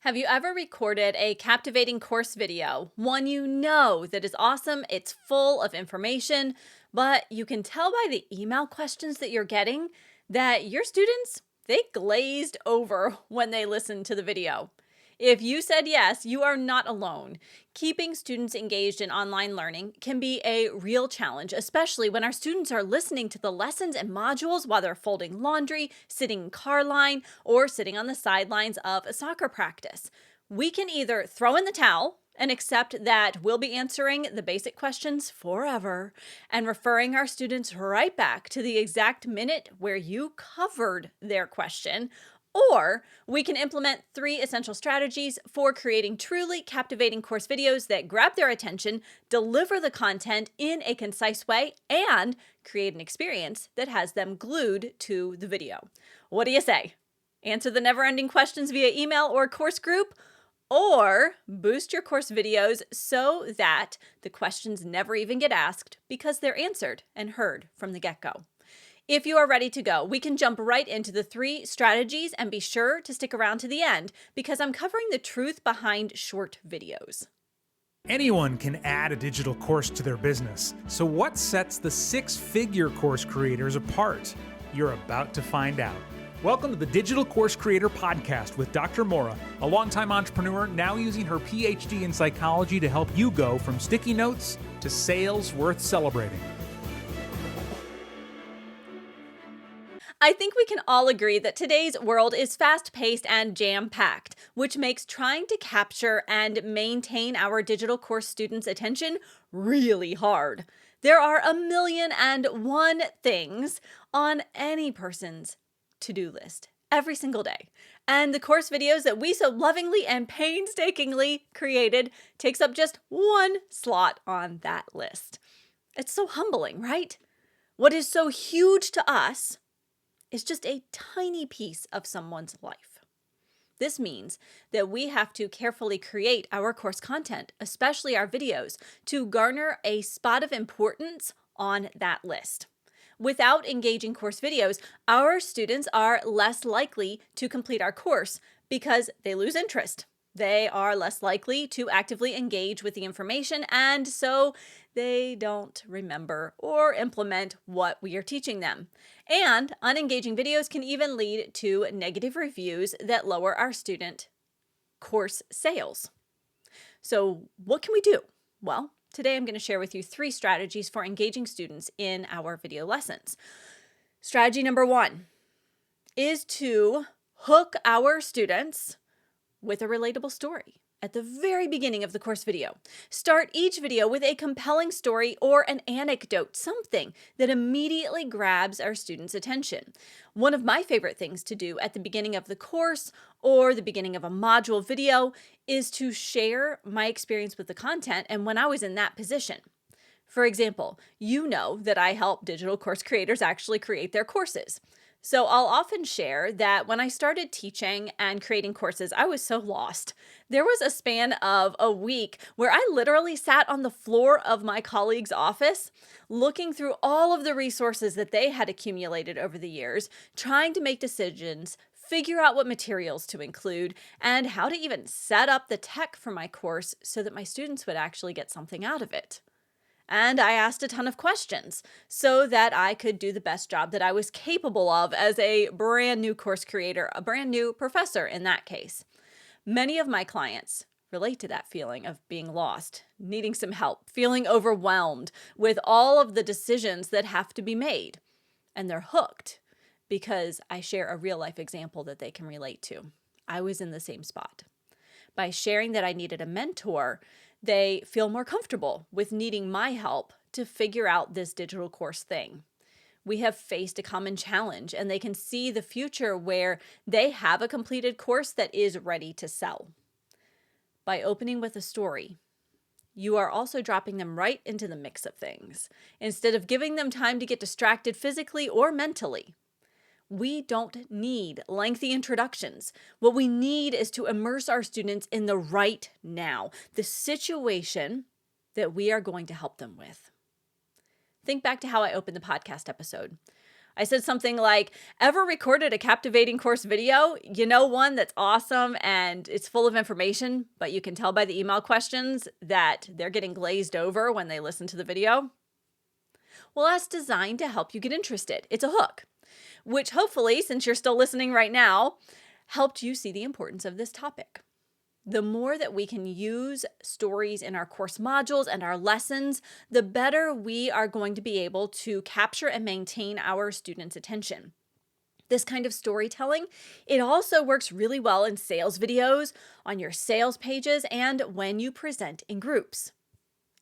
Have you ever recorded a captivating course video, one you know that is awesome, it's full of information, but you can tell by the email questions that you're getting that your students, they glazed over when they listened to the video? If you said yes, you are not alone. Keeping students engaged in online learning can be a real challenge, especially when our students are listening to the lessons and modules while they're folding laundry, sitting in car line, or sitting on the sidelines of a soccer practice. We can either throw in the towel and accept that we'll be answering the basic questions forever and referring our students right back to the exact minute where you covered their question, or we can implement 3 essential strategies for creating truly captivating course videos that grab their attention, deliver the content in a concise way, and create an experience that has them glued to the video. What do you say? Answer the never-ending questions via email or course group, or boost your course videos so that the questions never even get asked because they're answered and heard from the get-go. If you are ready to go, we can jump right into the 3 strategies, and be sure to stick around to the end because I'm covering the truth behind short videos. Anyone can add a digital course to their business. So what sets the 6-figure course creators apart? You're about to find out. Welcome to the Digital Course Creator Podcast with Dr. Mora, a longtime entrepreneur now using her PhD in psychology to help you go from sticky notes to sales worth celebrating. I think we can all agree that today's world is fast-paced and jam-packed, which makes trying to capture and maintain our digital course students' attention really hard. There are 1,000,001 things on any person's to-do list every single day. And the course videos that we so lovingly and painstakingly created takes up just 1 slot on that list. It's so humbling, right? What is so huge to us is just a tiny piece of someone's life. This means that we have to carefully create our course content, especially our videos, to garner a spot of importance on that list. Without engaging course videos, our students are less likely to complete our course because they lose interest. They are less likely to actively engage with the information, and so they don't remember or implement what we are teaching them. And unengaging videos can even lead to negative reviews that lower our student course sales. So what can we do? Well, today I'm going to share with you 3 strategies for engaging students in our video lessons. Strategy number 1 is to hook our students with a relatable story at the very beginning of the course video. Start each video with a compelling story or an anecdote, something that immediately grabs our students' attention. One of my favorite things to do at the beginning of the course or the beginning of a module video is to share my experience with the content and when I was in that position. For example, you know that I help digital course creators actually create their courses. So I'll often share that when I started teaching and creating courses, I was so lost. There was a span of a week where I literally sat on the floor of my colleague's office, looking through all of the resources that they had accumulated over the years, trying to make decisions, figure out what materials to include, and how to even set up the tech for my course so that my students would actually get something out of it. And I asked a ton of questions so that I could do the best job that I was capable of as a brand new course creator, a brand new professor in that case. Many of my clients relate to that feeling of being lost, needing some help, feeling overwhelmed with all of the decisions that have to be made. And they're hooked because I share a real life example that they can relate to. I was in the same spot. By sharing that I needed a mentor, they feel more comfortable with needing my help to figure out this digital course thing. We have faced a common challenge, and they can see the future where they have a completed course that is ready to sell. By opening with a story, you are also dropping them right into the mix of things, instead of giving them time to get distracted physically or mentally. We don't need lengthy introductions. What we need is to immerse our students in the right now, the situation that we are going to help them with. Think back to how I opened the podcast episode. I said something like, ever recorded a captivating course video? You know, one that's awesome and it's full of information, but you can tell by the email questions that they're getting glazed over when they listen to the video? Well, that's designed to help you get interested. It's a hook, which hopefully, since you're still listening right now, helped you see the importance of this topic. The more that we can use stories in our course modules and our lessons, the better we are going to be able to capture and maintain our students' attention. This kind of storytelling, it also works really well in sales videos, on your sales pages, and when you present in groups.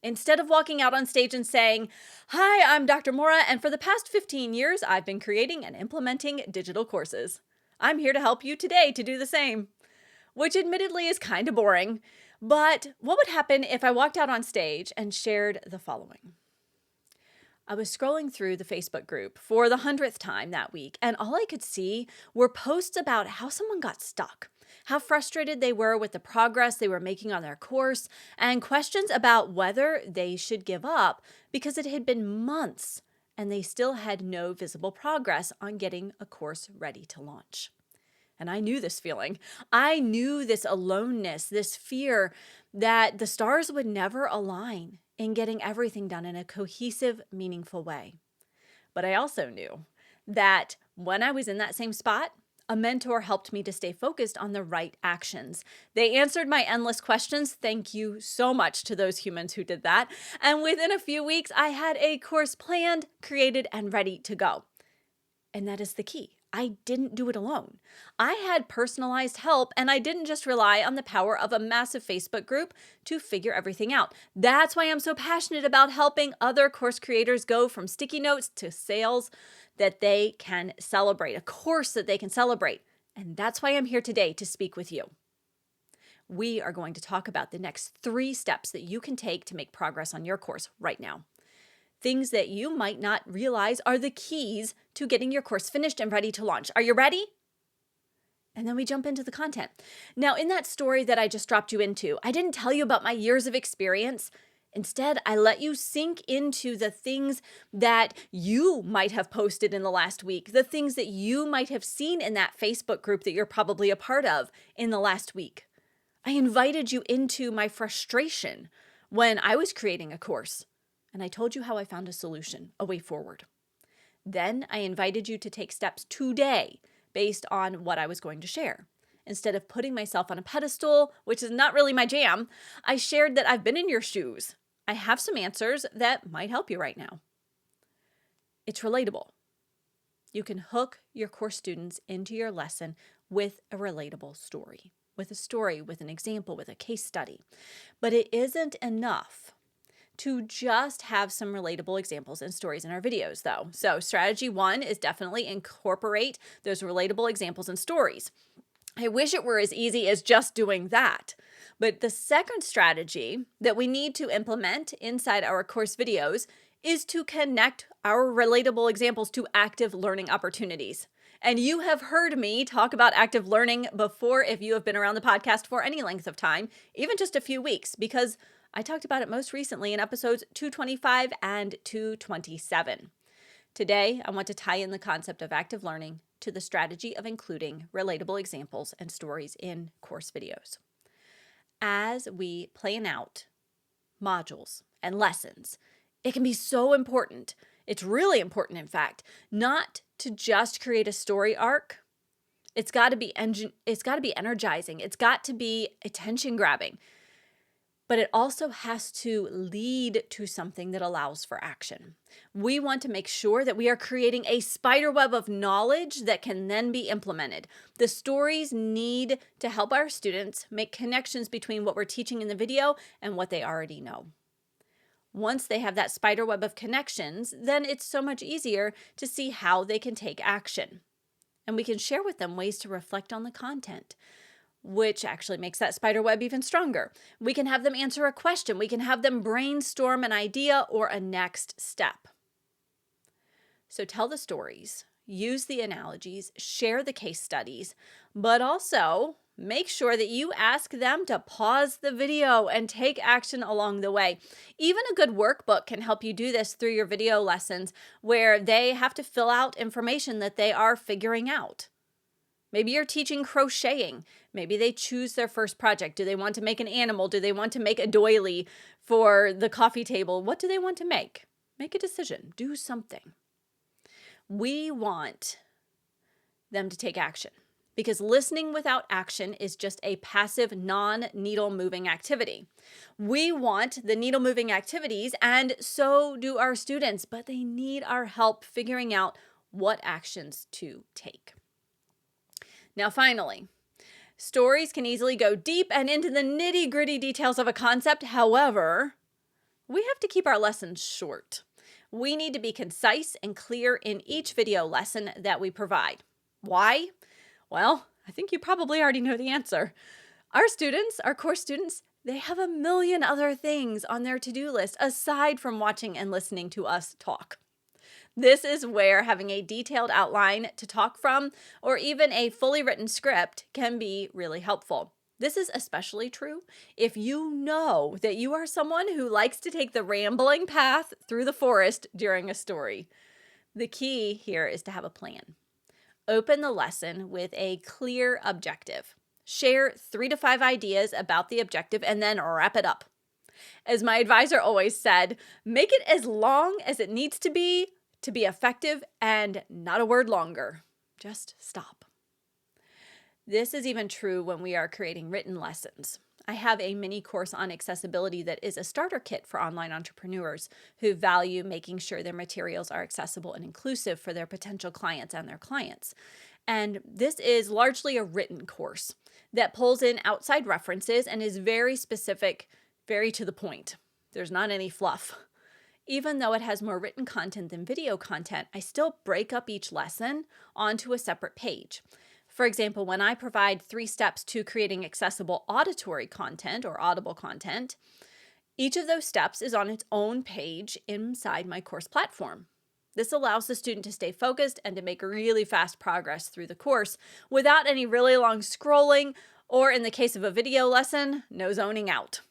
Instead of walking out on stage and saying, "Hi, I'm Dr. Mora, and for the past 15 years, I've been creating and implementing digital courses. I'm here to help you today to do the same." Which admittedly is kind of boring, but what would happen if I walked out on stage and shared the following? I was scrolling through the Facebook group for the 100th time that week, and all I could see were posts about how someone got stuck, how frustrated they were with the progress they were making on their course, and questions about whether they should give up because it had been months and they still had no visible progress on getting a course ready to launch. And I knew this feeling. I knew this aloneness, this fear that the stars would never align in getting everything done in a cohesive, meaningful way. But I also knew that when I was in that same spot, a mentor helped me to stay focused on the right actions. They answered my endless questions. Thank you so much to those humans who did that. And within a few weeks, I had a course planned, created, and ready to go. And that is the key. I didn't do it alone. I had personalized help, and I didn't just rely on the power of a massive Facebook group to figure everything out. That's why I'm so passionate about helping other course creators go from sticky notes to sales that they can celebrate, a course that they can celebrate. And that's why I'm here today to speak with you. We are going to talk about the next 3 steps that you can take to make progress on your course right now. Things that you might not realize are the keys to getting your course finished and ready to launch. Are you ready? And then we jump into the content. Now, in that story that I just dropped you into, I didn't tell you about my years of experience. Instead, I let you sink into the things that you might have posted in the last week, the things that you might have seen in that Facebook group that you're probably a part of in the last week. I invited you into my frustration when I was creating a course. And I told you how I found a solution, a way forward. Then I invited you to take steps today based on what I was going to share. Instead of putting myself on a pedestal, which is not really my jam, I shared that I've been in your shoes. I have some answers that might help you right now. It's relatable. You can hook your course students into your lesson with a relatable story, with an example, with a case study. But it isn't enough to just have some relatable examples and stories in our videos, though. So strategy 1 is definitely incorporate those relatable examples and stories. I wish it were as easy as just doing that. But the second strategy that we need to implement inside our course videos is to connect our relatable examples to active learning opportunities. And you have heard me talk about active learning before if you have been around the podcast for any length of time, even just a few weeks, because I talked about it most recently in episodes 225 and 227. Today, I want to tie in the concept of active learning to the strategy of including relatable examples and stories in course videos. As we plan out modules and lessons, it can be so important. It's really important, in fact, not to just create a story arc. It's got to be energizing. It's got to be attention grabbing. But it also has to lead to something that allows for action. We want to make sure that we are creating a spider web of knowledge that can then be implemented. The stories need to help our students make connections between what we're teaching in the video and what they already know. Once they have that spider web of connections, then it's so much easier to see how they can take action. And we can share with them ways to reflect on the content, which actually makes that spider web even stronger. We can have them answer a question. We can have them brainstorm an idea or a next step. So tell the stories, use the analogies, share the case studies, but also make sure that you ask them to pause the video and take action along the way. Even a good workbook can help you do this through your video lessons, where they have to fill out information that they are figuring out. Maybe you're teaching crocheting. Maybe they choose their first project. Do they want to make an animal? Do they want to make a doily for the coffee table? What do they want to make? Make a decision. Do something. We want them to take action, because listening without action is just a passive, non-needle moving activity. We want the needle moving activities, and so do our students, but they need our help figuring out what actions to take. Now, finally, stories can easily go deep and into the nitty-gritty details of a concept. However, we have to keep our lessons short. We need to be concise and clear in each video lesson that we provide. Why? Well, I think you probably already know the answer. Our students, our course students, they have a million other things on their to-do list aside from watching and listening to us talk. This is where having a detailed outline to talk from, or even a fully written script, can be really helpful. This is especially true if you know that you are someone who likes to take the rambling path through the forest during a story. The key here is to have a plan. Open the lesson with a clear objective. Share 3 to 5 ideas about the objective and then wrap it up. As my advisor always said, make it as long as it needs to be effective, and not a word longer. Just stop. This is even true when we are creating written lessons. I have a mini course on accessibility that is a starter kit for online entrepreneurs who value making sure their materials are accessible and inclusive for their potential clients and their clients. And this is largely a written course that pulls in outside references and is very specific, very to the point. There's not any fluff. Even though it has more written content than video content, I still break up each lesson onto a separate page. For example, when I provide 3 steps to creating accessible auditory content or audible content, each of those steps is on its own page inside my course platform. This allows the student to stay focused and to make really fast progress through the course without any really long scrolling, or in the case of a video lesson, no zoning out.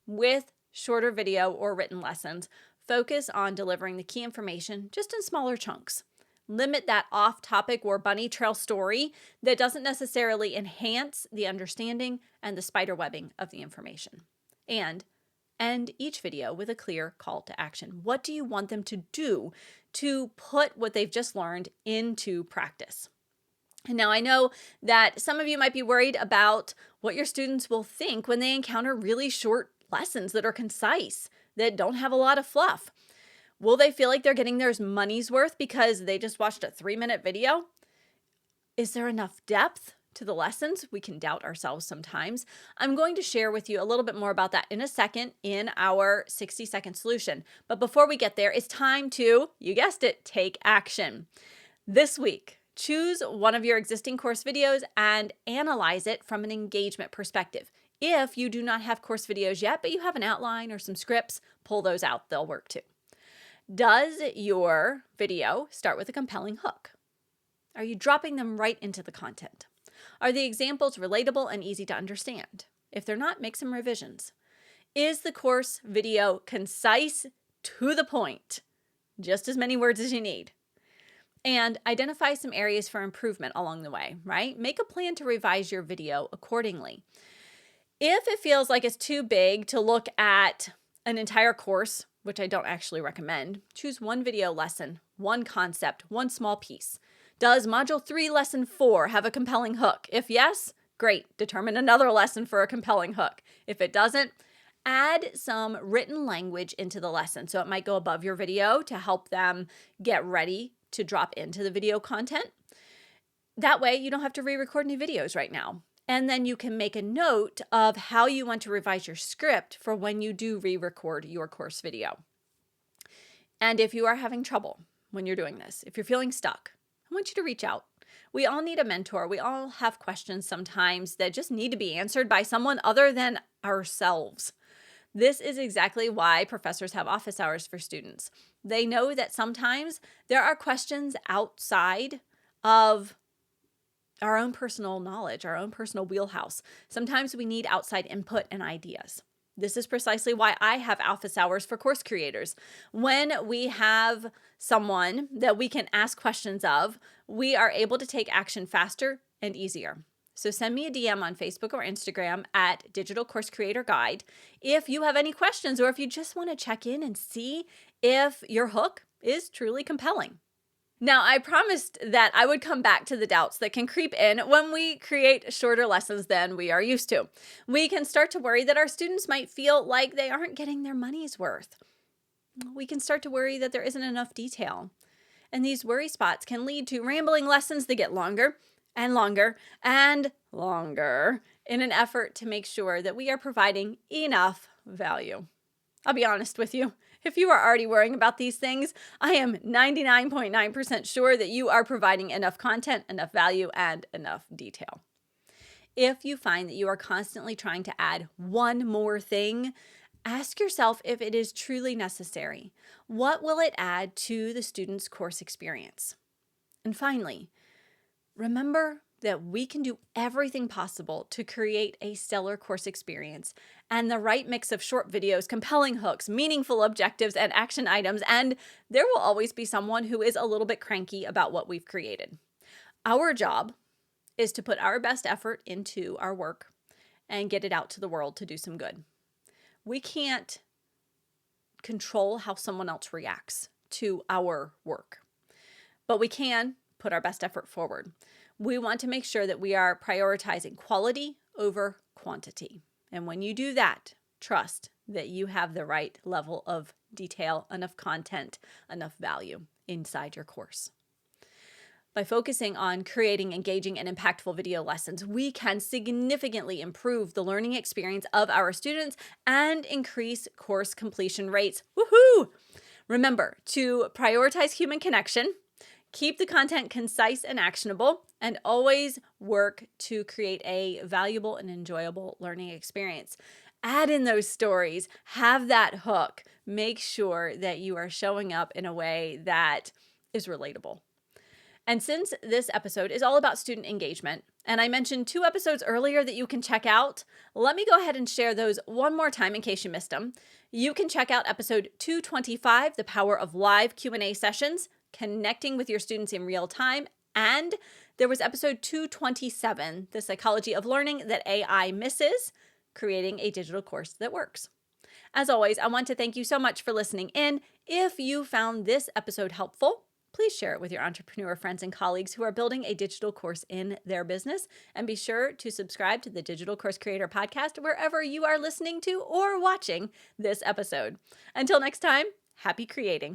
With shorter video or written lessons, focus on delivering the key information just in smaller chunks. Limit that off-topic or bunny trail story that doesn't necessarily enhance the understanding and the spider webbing of the information. And end each video with a clear call to action. What do you want them to do to put what they've just learned into practice? And now I know that some of you might be worried about what your students will think when they encounter really short lessons that are concise, that don't have a lot of fluff. Will they feel like they're getting their money's worth because they just watched a 3-minute video? Is there enough depth to the lessons? We can doubt ourselves sometimes. I'm going to share with you a little bit more about that in a second in our 60-second solution. But before we get there, it's time to, you guessed it, take action. This week, choose one of your existing course videos and analyze it from an engagement perspective. If you do not have course videos yet, but you have an outline or some scripts, pull those out. They'll work too. Does your video start with a compelling hook? Are you dropping them right into the content? Are the examples relatable and easy to understand? If they're not, make some revisions. Is the course video concise, to the point? Just as many words as you need. And identify some areas for improvement along the way, right? Make a plan to revise your video accordingly. If it feels like it's too big to look at an entire course, which I don't actually recommend, choose one video lesson, one concept, one small piece. Does Module 3, Lesson 4 have a compelling hook? If yes, great. Determine another lesson for a compelling hook. If it doesn't, add some written language into the lesson. So it might go above your video to help them get ready to drop into the video content. That way, you don't have to re-record any videos right now. And then you can make a note of how you want to revise your script for when you do re-record your course video. And if you are having trouble when you're doing this, if you're feeling stuck, I want you to reach out. We all need a mentor. We all have questions sometimes that just need to be answered by someone other than ourselves. This is exactly why professors have office hours for students. They know that sometimes there are questions outside of our own personal knowledge, our own personal wheelhouse. Sometimes we need outside input and ideas. This is precisely why I have office hours for course creators. When we have someone that we can ask questions of, we are able to take action faster and easier. So send me a DM on Facebook or Instagram at Digital Course Creator Guide if you have any questions or if you just want to check in and see if your hook is truly compelling. Now, I promised that I would come back to the doubts that can creep in when we create shorter lessons than we are used to. We can start to worry that our students might feel like they aren't getting their money's worth. We can start to worry that there isn't enough detail. And these worry spots can lead to rambling lessons that get longer and longer and longer in an effort to make sure that we are providing enough value. I'll be honest with you. If you are already worrying about these things, I am 99.9% sure that you are providing enough content, enough value, and enough detail. If you find that you are constantly trying to add one more thing, ask yourself if it is truly necessary. What will it add to the student's course experience? And finally, remember that we can do everything possible to create a stellar course experience and the right mix of short videos, compelling hooks, meaningful objectives, and action items, and there will always be someone who is a little bit cranky about what we've created. Our job is to put our best effort into our work and get it out to the world to do some good. We can't control how someone else reacts to our work, but we can put our best effort forward. We want to make sure that we are prioritizing quality over quantity. And when you do that, trust that you have the right level of detail, enough content, enough value inside your course. By focusing on creating engaging and impactful video lessons, we can significantly improve the learning experience of our students and increase course completion rates. Woohoo! Remember to prioritize human connection, keep the content concise and actionable, and always work to create a valuable and enjoyable learning experience. Add in those stories, have that hook. Make sure that you are showing up in a way that is relatable. And since this episode is all about student engagement, and I mentioned 2 episodes earlier that you can check out, let me go ahead and share those one more time in case you missed them. You can check out episode 225, The Power of Live Q&A Sessions, Connecting with Your Students in Real Time, and there was episode 227, The Psychology of Learning That AI Misses, Creating a Digital Course That Works. As always, I want to thank you so much for listening in. If you found this episode helpful, please share it with your entrepreneur friends and colleagues who are building a digital course in their business. And be sure to subscribe to the Digital Course Creator Podcast wherever you are listening to or watching this episode. Until next time, happy creating.